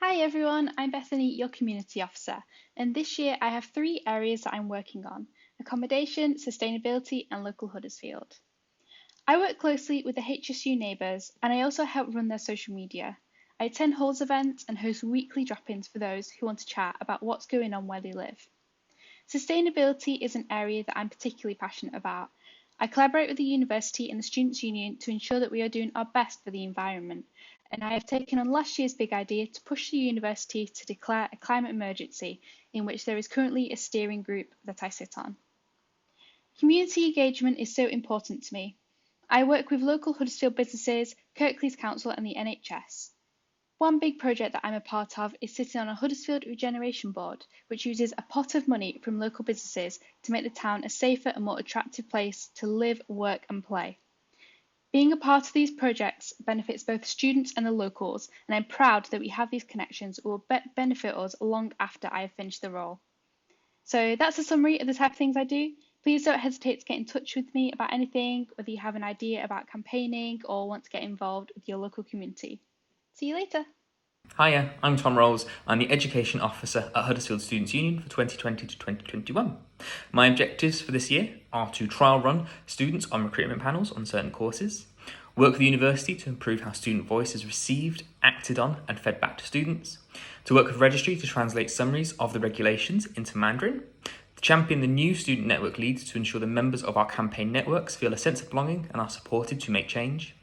Hi everyone, I'm Bethany, your community officer, and this year I have three areas that I'm working on: accommodation, sustainability, and local Huddersfield. I work closely with the HSU neighbours and I also help run their social media. I attend halls events and host weekly drop ins for those who want to chat about what's going on where they live. Sustainability is an area that I'm particularly passionate about. I collaborate with the university and the Students' Union to ensure that we are doing our best for the environment, and I have taken on last year's big idea to push the university to declare a climate emergency, in which there is currently a steering group that I sit on. Community engagement is so important to me. I work with local Huddersfield businesses, Kirklees Council, and the NHS. One big project that I'm a part of is sitting on a Huddersfield Regeneration Board, which uses a pot of money from local businesses to make the town a safer and more attractive place to live, work, and play. Being a part of these projects benefits both students and the locals, and I'm proud that we have these connections that will benefit us long after I have finished the role. So that's a summary of the type of things I do. Please don't hesitate to get in touch with me about anything, whether you have an idea about campaigning or want to get involved with your local community. See you later. Hiya, I'm Tom Rolls. I'm the Education Officer at Huddersfield Students' Union for 2020 to 2021. My objectives for this year are to trial run students on recruitment panels on certain courses, work with the university to improve how student voice is received, acted on, and fed back to students, to work with registry to translate summaries of the regulations into Mandarin, to champion the new student network leads to ensure the members of our campaign networks feel a sense of belonging and are supported to make change,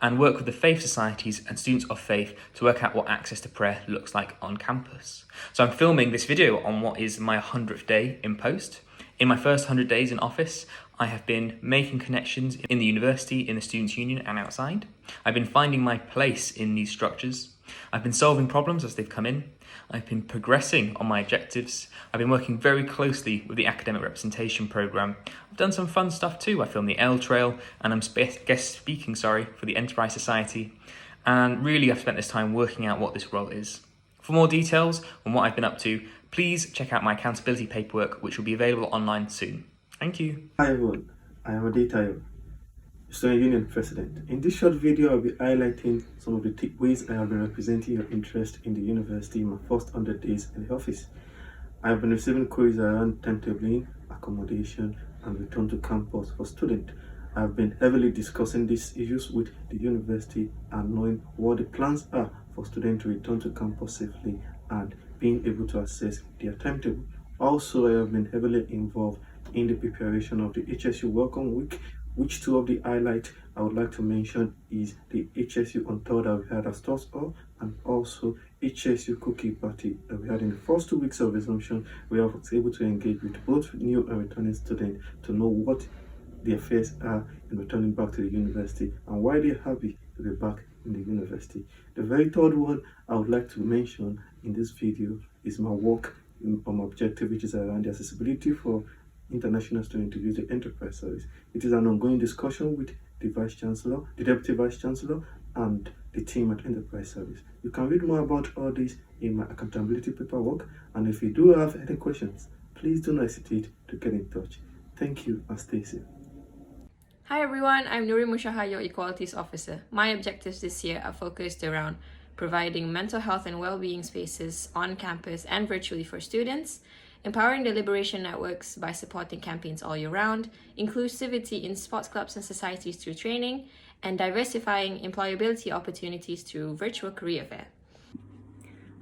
and work with the faith societies and students of faith to work out what access to prayer looks like on campus. So I'm filming this video on what is my 100th day in post. In my first 100 days in office, I have been making connections in the university, in the Students' Union and outside. I've been finding my place in these structures. I've been solving problems as they've come in. I've been progressing on my objectives. I've been working very closely with the Academic Representation Programme. I've done some fun stuff too. I filmed the L Trail and I'm guest speaking for the Enterprise Society. And really I've spent this time working out what this role is. For more details on what I've been up to, please check out my accountability paperwork, which will be available online soon. Thank you. Hi everyone, I am Adetayo, Student Union President. In this short video, I'll be highlighting some of the ways I have been representing your interest in the university in my first 100 days in the office. I have been receiving queries around timetabling, accommodation, and return to campus for students. I have been heavily discussing these issues with the university and knowing what the plans are for students to return to campus safely and being able to access their timetable. Also, I have been heavily involved in the preparation of the HSU Welcome Week, which two of the highlights I would like to mention is the HSU on Tour that we had at Stores Hall and also HSU Cookie Party that we had in the first 2 weeks of resumption. We were able to engage with both new and returning students to know what their fears are in returning back to the university and why they're happy to be back in the university. The very third one I would like to mention in this video is my work on my objective, which is around the accessibility for international students to use the enterprise service. It is an ongoing discussion with the Vice Chancellor, the Deputy Vice Chancellor, and the team at Enterprise Service. You can read more about all this in my accountability paperwork, and if you do have any questions, please do not hesitate to get in touch. Thank you and stay safe. Hi everyone, I'm Nuri Mushaha, your Equalities Officer. My objectives this year are focused around providing mental health and well-being spaces on campus and virtually for students, empowering the liberation networks by supporting campaigns all year round, inclusivity in sports clubs and societies through training, and diversifying employability opportunities through virtual career fair.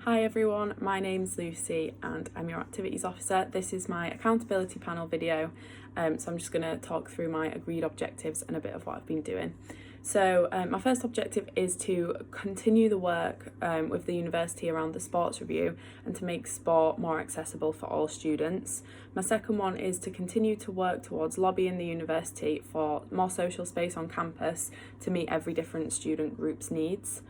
Hi everyone, my name's Lucy and I'm your Activities Officer. This is my accountability panel video, so I'm just going to talk through my agreed objectives and a bit of what I've been doing. So my first objective is to continue the work with the university around the sports review and to make sport more accessible for all students. My second one is to continue to work towards lobbying the university for more social space on campus to meet every different student group's needs.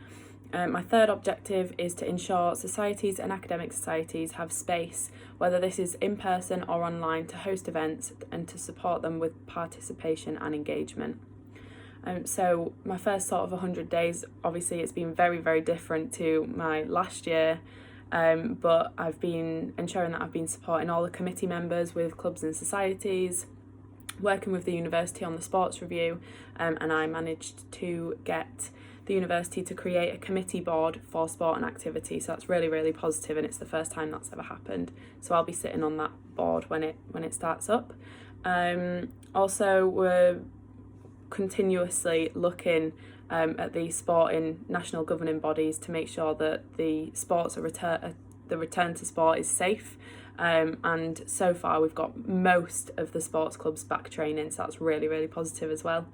My third objective is to ensure societies and academic societies have space, whether this is in person or online, to host events and to support them with participation and engagement. So my first sort of 100 days, obviously it's been very, very different to my last year, but I've been ensuring that I've been supporting all the committee members with clubs and societies, working with the university on the sports review, and I managed to get the university to create a committee board for sport and activity, so that's really, really positive, and it's the first time that's ever happened. So I'll be sitting on that board when it starts up. Also, we're continuously looking at the sporting national governing bodies to make sure that the return to sport is safe. And so far we've got most of the sports clubs back training, so that's really, really positive as well.